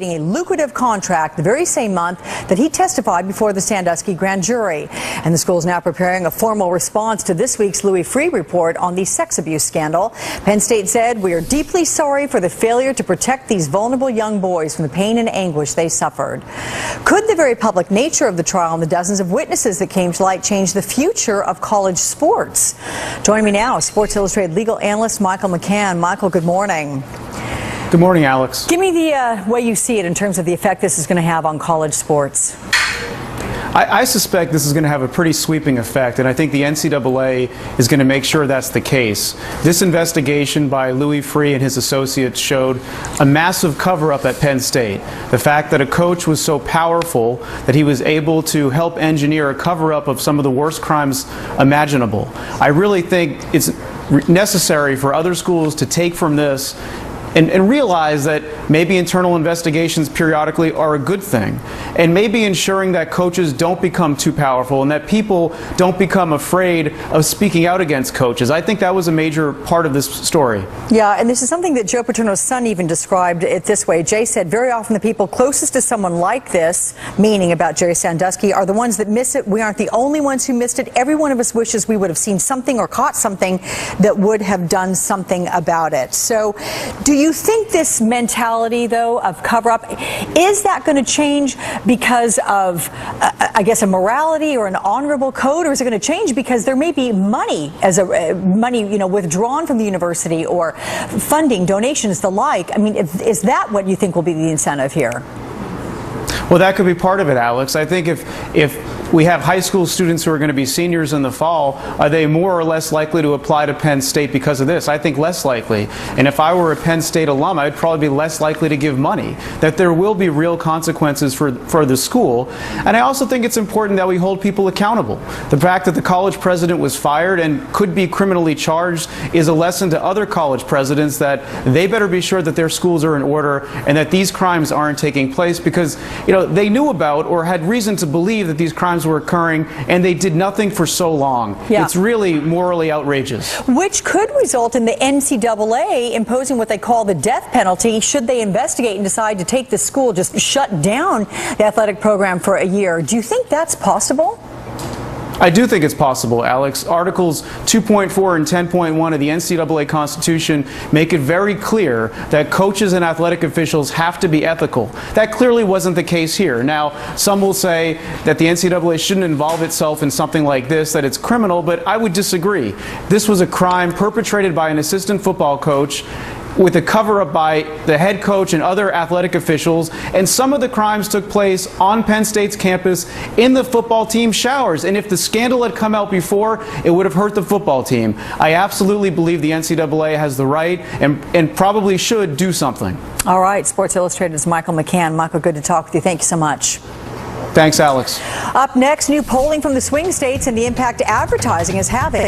a lucrative contract the very same month that he testified before the Sandusky grand jury. And the school is now preparing a formal response to this week's Louis Freeh report on the sex abuse scandal. Penn State said, "We are deeply sorry for the failure to protect these vulnerable young boys from the pain and anguish they suffered." Could the very public nature of the trial and the dozens of witnesses that came to light change the future of college sports? Joining me now, Sports Illustrated legal analyst Michael McCann. Michael, good morning. Good morning, Alex. Give me the way you see it in terms of the effect this is going to have on college sports. I suspect this is going to have a pretty sweeping effect, and I think the NCAA is going to make sure that's the case. This investigation by Louis Freeh and his associates showed a massive cover-up at Penn State. The fact that a coach was so powerful that he was able to help engineer a cover-up of some of the worst crimes imaginable. I really think it's necessary for other schools to take from this and realize that maybe internal investigations periodically are a good thing, and maybe ensuring that coaches don't become too powerful and that people don't become afraid of speaking out against coaches. I think that was a major part of this story. Yeah, and this is something that Joe Paterno's son even described it this way. Jay said, very often the people closest to someone like this, meaning about Jerry Sandusky, are the ones that miss it. We aren't the only ones who missed it. Every one of us wishes we would have seen something or caught something that would have done something about it. So do you think this mentality, though, of cover-up, is that going to change because of, I guess, a morality or an honorable code, or is it going to change because there may be money withdrawn from the university, or funding, donations, the like? I mean, is that what you think will be the incentive here? Well, that could be part of it, Alex. I think if we have high school students who are going to be seniors in the fall, are they more or less likely to apply to Penn State because of this? I think less likely. And if I were a Penn State alum, I'd probably be less likely to give money. That there will be real consequences for the school. And I also think it's important that we hold people accountable. The fact that the college president was fired and could be criminally charged is a lesson to other college presidents that they better be sure that their schools are in order and that these crimes aren't taking place, because they knew about or had reason to believe that these crimes were occurring, and they did nothing for so long. Yeah. It's really morally outrageous. Which could result in the NCAA imposing what they call the death penalty should they investigate and decide to take the school, just shut down the athletic program for a year. Do you think that's possible? I do think it's possible, Alex. Articles 2.4 and 10.1 of the NCAA Constitution make it very clear that coaches and athletic officials have to be ethical. That clearly wasn't the case here. Now, some will say that the NCAA shouldn't involve itself in something like this, that it's criminal, but I would disagree. This was a crime perpetrated by an assistant football coach with a cover-up by the head coach and other athletic officials, and some of the crimes took place on Penn State's campus in the football team showers. And if the scandal had come out before, it would have hurt the football team. I absolutely believe the NCAA has the right and probably should do something. All right, Sports Illustrated's Michael McCann. Michael, good to talk with you. Thank you so much. Thanks, Alex. Up next, new polling from the swing states and the impact advertising is having.